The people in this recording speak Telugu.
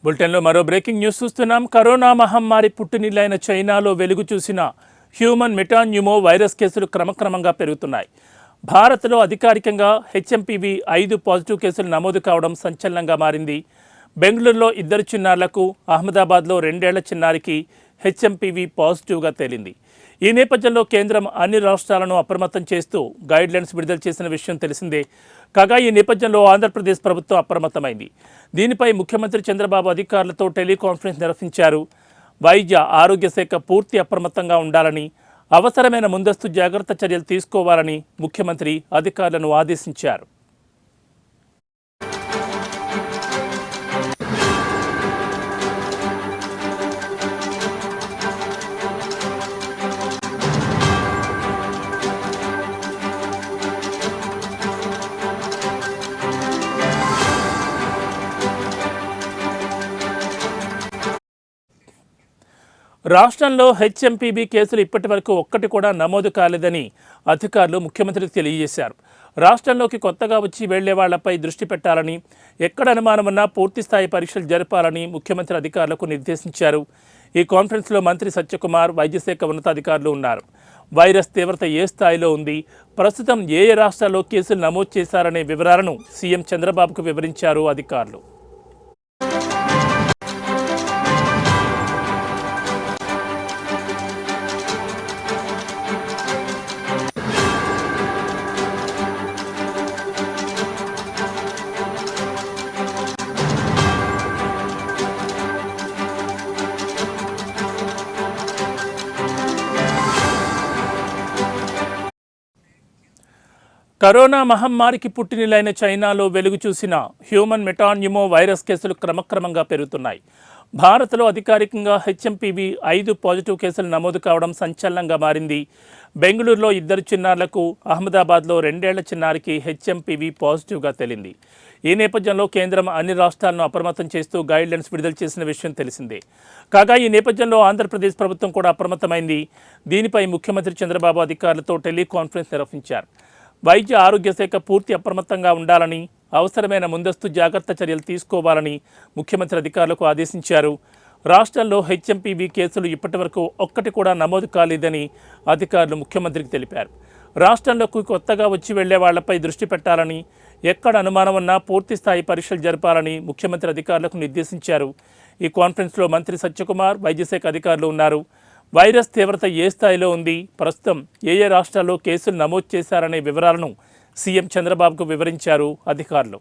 బులెటిన్లో మరో బ్రేకింగ్ న్యూస్ చూస్తున్నాం. కరోనా మహమ్మారి పుట్టినిల్లైన చైనాలో వెలుగు చూసిన హ్యూమన్ మెటాన్యూమో వైరస్ కేసులు క్రమక్రమంగా పెరుగుతున్నాయి. భారత్లో అధికారికంగా హెచ్ఎంపీవీ 5 పాజిటివ్ కేసులు నమోదు కావడం సంచలనంగా మారింది. బెంగళూరులో 2 చిన్నారులకు, అహ్మదాబాద్లో 2 ఏళ్ల చిన్నారికి హెచ్ఎంపీవీ పాజిటివ్గా తేలింది. ఈ నేపథ్యంలో కేంద్రం అన్ని రాష్ట్రాలను అప్రమత్తం చేస్తూ గైడ్లైన్స్ విడుదల చేసిన విషయం తెలిసిందే. కాగా ఈ నేపథ్యంలో ఆంధ్రప్రదేశ్ ప్రభుత్వం అప్రమత్తమైంది. దీనిపై ముఖ్యమంత్రి చంద్రబాబు అధికారులతో టెలికాన్ఫరెన్స్ నిర్వహించారు. వైద్య ఆరోగ్య శాఖ పూర్తి అప్రమత్తంగా ఉండాలని, అవసరమైన ముందస్తు జాగ్రత్త చర్యలు తీసుకోవాలని ముఖ్యమంత్రి అధికారులను ఆదేశించారు. రాష్ట్రంలో హెచ్ఎంపీవీ కేసులు ఇప్పటి వరకు ఒక్కటి కూడా నమోదు కాలేదని అధికారులు ముఖ్యమంత్రికి తెలియజేశారు. రాష్ట్రంలోకి కొత్తగా వచ్చి వెళ్లే వాళ్లపై దృష్టి పెట్టాలని, ఎక్కడ అనుమానమున్నా పూర్తిస్థాయి పరీక్షలు జరపాలని ముఖ్యమంత్రి అధికారులకు నిర్దేశించారు. ఈ కాన్ఫరెన్స్లో మంత్రి సత్యకుమార్, వైద్యశాఖ ఉన్నతాధికారులు ఉన్నారు. వైరస్ తీవ్రత ఏ స్థాయిలో ఉంది, ప్రస్తుతం ఏ రాష్ట్రాల్లో కేసులు నమోదు చేశారనే వివరాలను సీఎం చంద్రబాబుకు వివరించారు అధికారులు. కరోనా మహమ్మారికి పుట్టినిల్లైన చైనాలో వెలుగు చూసిన హ్యూమన్ మెటాన్యూమో వైరస్ కేసులు క్రమక్రమంగా పెరుగుతున్నాయి. భారత్లో అధికారికంగా హెచ్ఎంపీవీ 5 పాజిటివ్ కేసులు నమోదు కావడం సంచలనంగా మారింది. బెంగళూరులో 2 చిన్నారులకు, అహ్మదాబాద్లో 2 ఏళ్ల చిన్నారికి హెచ్ఎంపీవీ పాజిటివ్గా తేలింది. ఈ నేపథ్యంలో కేంద్రం అన్ని రాష్ట్రాలను అప్రమత్తం చేస్తూ గైడ్లైన్స్ విడుదల చేసిన విషయం తెలిసిందే. కాగా ఈ నేపథ్యంలో ఆంధ్రప్రదేశ్ ప్రభుత్వం కూడా అప్రమత్తమైంది. దీనిపై ముఖ్యమంత్రి చంద్రబాబు అధికారులతో టెలికాన్ఫరెన్స్ నిర్వహించారు. వైద్య ఆరోగ్య శాఖ పూర్తి అప్రమత్తంగా ఉండాలని, అవసరమైన ముందస్తు జాగ్రత్త చర్యలు తీసుకోవాలని ముఖ్యమంత్రి అధికారులకు ఆదేశించారు. రాష్ట్రంలో హెచ్ఎంపీవీ కేసులు ఇప్పటివరకు ఒక్కటి కూడా నమోదు కాలేదని అధికారులు ముఖ్యమంత్రికి తెలిపారు. రాష్ట్రంలోకి కొత్తగా వచ్చి వెళ్లే వాళ్లపై దృష్టి పెట్టాలని, ఎక్కడ అనుమానం ఉన్నా పూర్తిస్థాయి పరీక్షలు జరపాలని ముఖ్యమంత్రి అధికారులకు నిర్దేశించారు. ఈ కాన్ఫరెన్స్లో మంత్రి సత్యకుమార్, వైద్యశాఖ అధికారులు ఉన్నారు. వైరస్ తీవ్రత ఏ స్థాయిలో ఉంది, ప్రస్తుతం ఏ రాష్ట్రాల్లో కేసులు నమోదు చేశారనే వివరాలను సీఎం చంద్రబాబుకు వివరించారు అధికారులు.